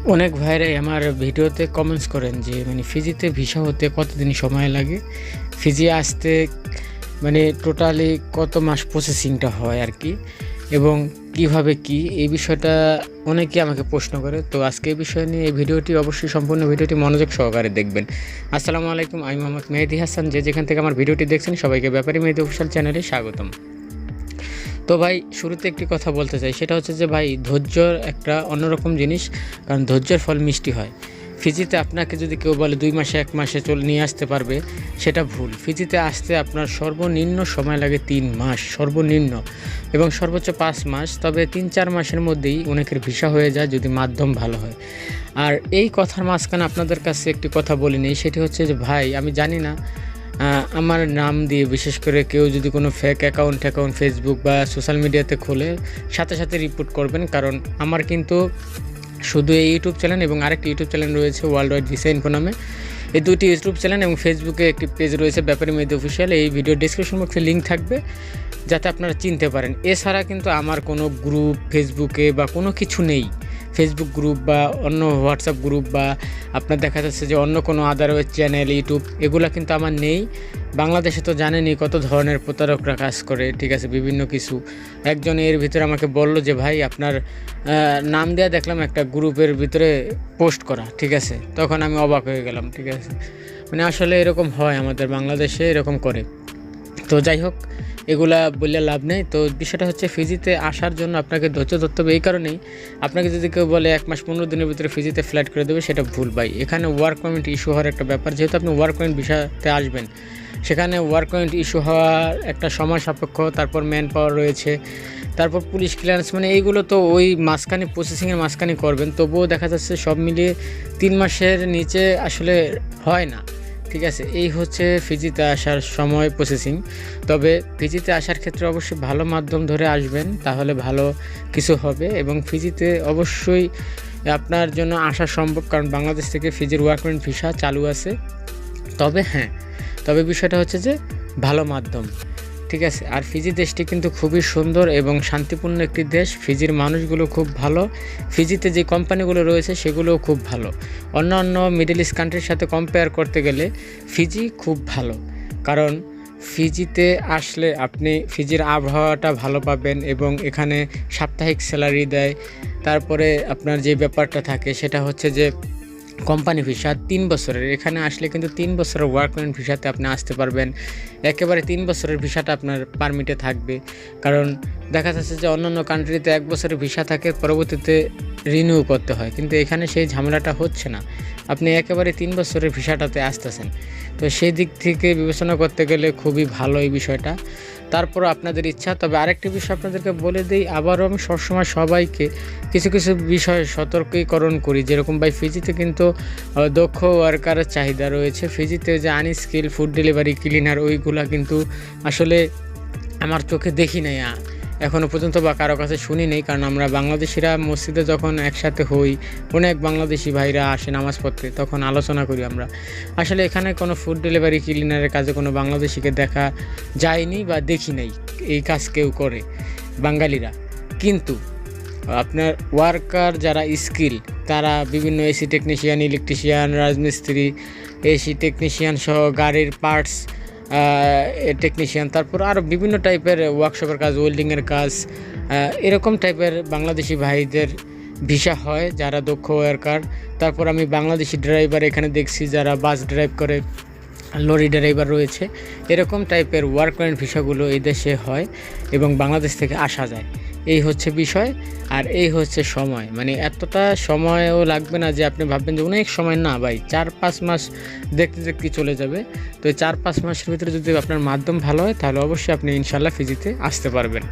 অনেক ভাইরাই আমার ভিডিওতে কমেন্টস করেন যে ফিজিতে ভিসা হতে কতদিন সময় লাগে, ফিজি আসতে টোটালি কত মাস প্রসেসিংটা হয় আর কি, এবং কিভাবে কি এই বিষয়টা অনেকেই আমাকে প্রশ্ন করে। তো আজকে এই বিষয় নিয়ে এই ভিডিওটি অবশ্যই সম্পূর্ণ ভিডিওটি মনোযোগ সহকারে দেখবেন। আসসালামু আলাইকুম, আমি মোহাম্মদ মেহেদি হাসান। যেখান থেকে আমার ভিডিওটি দেখছেন সবাইকে ব্যাপারী মেহেদি অফিশিয়াল চ্যানেলে স্বাগতম। তো ভাই, শুরুতে একটি কথা বলতে চাই, সেটা হচ্ছে যে ভাই, ধৈর্যর একটা অন্যরকম জিনিস, কারণ ধৈর্যের ফল মিষ্টি হয়। ফিজিতে আপনাকে যদি কেউ বলে 2 মাসে 1 মাসে নিয়ে আসতে পারবে, সেটা ভুল। ফিজিতে আসতে আপনার সর্বনিম্ন সময় লাগে 3 মাস সর্বনিম্ন, এবং সর্বোচ্চ 5 মাস। তবে 3-4 মাসের মধ্যেই অনেকের ভিসা হয়ে যায় যদি মাধ্যম ভালো হয়। আর এই কথার মাঝখানে আপনাদের কাছে একটি কথা বলে নিই, সেটি হচ্ছে যে ভাই, আমি জানি না আমার নাম দিয়ে বিশেষ করে কেউ যদি কোনো ফেক অ্যাকাউন্ট ফেসবুক বা সোশ্যাল মিডিয়াতে খোলে, সাথে সাথে রিপোর্ট করবেন। কারণ আমার কিন্তু শুধু এই ইউটিউব চ্যানেল এবং আরেকটি ইউটিউব চ্যানেল রয়েছে ওয়ার্ল্ড ওয়াইড ভিসা ইনফো নামে। এই দুটি ইউটিউব চ্যানেল এবং ফেসবুকে একটি পেজ রয়েছে ব্যাপারী মেহেদি অফিশিয়াল। এই ভিডিও ডিসক্রিপশন বক্সে লিঙ্ক থাকবে, যাতে আপনারা চিনতে পারেন। এছাড়া কিন্তু আমার কোনো গ্রুপ ফেসবুকে বা কোনো কিছু নেই। ফেসবুক গ্রুপ বা অন্য হোয়াটসঅ্যাপ গ্রুপ বা আপনার দেখা যাচ্ছে যে অন্য কোনো আদারওয়াইজ চ্যানেল ইউটিউব, এগুলো কিন্তু আমার নেই। বাংলাদেশে তো জানেনই কত ধরনের প্রতারকরা কাজ করে, ঠিক আছে, বিভিন্ন কিছু। একজন এর ভিতরে আমাকে বলল যে ভাই, আপনার নাম দেওয়া দেখলাম একটা গ্রুপের ভিতরে পোস্ট করা, ঠিক আছে। তখন আমি অবাক হয়ে গেলাম, ঠিক আছে, আসলে এরকম হয়, আমাদের বাংলাদেশে এরকম করে। তো যাই হোক, এগুলা বললে লাভ নেই। তো বিষয়টা হচ্ছে, ফিজিতে আসার জন্য আপনাকে ধৈর্য ধরতে হবে। এই কারণেই আপনাকে যদি কেউ বলে 1 মাস 15 দিনের ভিতরে ফিজিতে ফ্ল্যাট করে দেবে, সেটা ভুল ভাই। এখানে ওয়ার্ক পারমিট ইস্যু হওয়ার একটা ব্যাপার, যেহেতু আপনি ওয়ার্ক পারমিট ভিসাতে আসবেন, সেখানে ওয়ার্ক পারমিট ইস্যু হওয়ার একটা সময় সাপেক্ষ, তারপর ম্যান পাওয়ার রয়েছে, তারপর পুলিশ ক্লিয়ারেন্স, এইগুলো তো ওই মাঝখানে প্রসেসিংয়ের মাঝখানে করবেন। তবুও দেখা যাচ্ছে সব মিলিয়ে 3 মাসের নিচে আসলে হয় না, ঠিক আছে। এই হচ্ছে ফিজিতে আসার সময় প্রসেসিং। তবে ফিজিতে আসার ক্ষেত্রে অবশ্যই ভালো মাধ্যম ধরে আসবেন, তাহলে ভালো কিছু হবে। এবং ফিজিতে অবশ্যই আপনার জন্য আসা সম্ভব, কারণ বাংলাদেশ থেকে ফিজির ওয়ার্ক পারমিট ভিসা চালু আছে। তবে বিষয়টা হচ্ছে যে ভালো মাধ্যম, ঠিক আছে। আর ফিজি দেশটি কিন্তু খুবই সুন্দর এবং শান্তিপূর্ণ একটি দেশ। ফিজির মানুষগুলো খুব ভালো। ফিজিতে যে কোম্পানিগুলো রয়েছে সেগুলোও খুব ভালো। অন্যান্য মিডল ইস্ট কান্ট্রির সাথে কম্পেয়ার করতে গেলে ফিজি খুব ভালো, কারণ ফিজিতে আসলে আপনি ফিজির আবহাওয়াটা ভালো পাবেন, এবং এখানে সাপ্তাহিক স্যালারি দেয়। তারপরে আপনার যে ব্যাপারটা থাকে সেটা হচ্ছে যে কোম্পানি ভিসা 3 বছরের। এখানে আসলে কিন্তু 3 বছরের ওয়ার্ক পারমিট ভিসাতে আপনি আসতে পারবেন। একেবারে 3 বছরের ভিসাটা আপনার পারমিটে থাকবে। কারণ দেখা যাচ্ছে যে অন্যান্য কান্ট্রিতে 1 বছরের ভিসা থাকে, পরবর্তীতে রিনিউ করতে হয়, কিন্তু এখানে সেই ঝামেলাটা হচ্ছে না। আপনি একেবারে 3 বছরের ভিসাটাতে আসতেছেন। তো সেই দিক থেকে বিবেচনা করতে গেলে খুবই ভালো এই বিষয়টা। তারপর আপনাদের ইচ্ছা। তবে আরেকটি বিষয় আপনাদেরকে বলে দিই, আবারও আমি সবসময় সবাইকে কিছু কিছু বিষয়ে সতর্কীকরণ করি। যেরকম ভাই, ফিজিতে কিন্তু দক্ষ ওয়ার্কারের চাহিদা রয়েছে। ফিজিতে যে আনস্কিল ফুড ডেলিভারি ক্লিনার, ওইগুলা কিন্তু আসলে আমার চোখে দেখি নাই এখনও পর্যন্ত, বা কারো কাছে শুনি নেই। কারণ আমরা বাংলাদেশিরা মসজিদে যখন একসাথে হই, অনেক বাংলাদেশি ভাইরা আসে নামাজ পড়তে, তখন আলোচনা করি আমরা। আসলে এখানে কোনো ফুড ডেলিভারি ক্লিনারের কাজে কোনো বাংলাদেশিকে দেখা যায়নি বা দেখি নাই এই কাজ কেউ করে বাঙালিরা। কিন্তু আপনার ওয়ার্কার যারা স্কিল, তারা বিভিন্ন এসি টেকনিশিয়ান, ইলেকট্রিশিয়ান, রাজমিস্ত্রি, এসি টেকনিশিয়ান সহ গাড়ির পার্টস টেকনিশিয়ান, তারপর আরও বিভিন্ন টাইপের ওয়ার্কশপের কাজ, ওয়েল্ডিংয়ের কাজ, এরকম টাইপের বাংলাদেশি ভাইদের ভিসা হয় যারা দক্ষ ওয়ার্কার। তারপর আমি বাংলাদেশি ড্রাইভার এখানে দেখছি যারা বাস ড্রাইভ করে, লরি ড্রাইভার রয়েছে। এরকম টাইপের ওয়ার্ক পারমিট ভিসাগুলো এই দেশে হয় এবং বাংলাদেশ থেকে আসা যায়। এই হচ্ছে বিষয়। আর এই হচ্ছে সময়, এতটা সময়ও লাগবে না যে আপনি ভাববেন যে অনেক সময়। না ভাই, 4-5 মাস দেখতে দেখতে চলে যাবে। তো এই 4-5 মাসের ভিতরে যদি আপনার মাধ্যম ভালো হয়, তাহলে অবশ্যই আপনি ইনশাল্লাহ ফিজিতে আসতে পারবেন।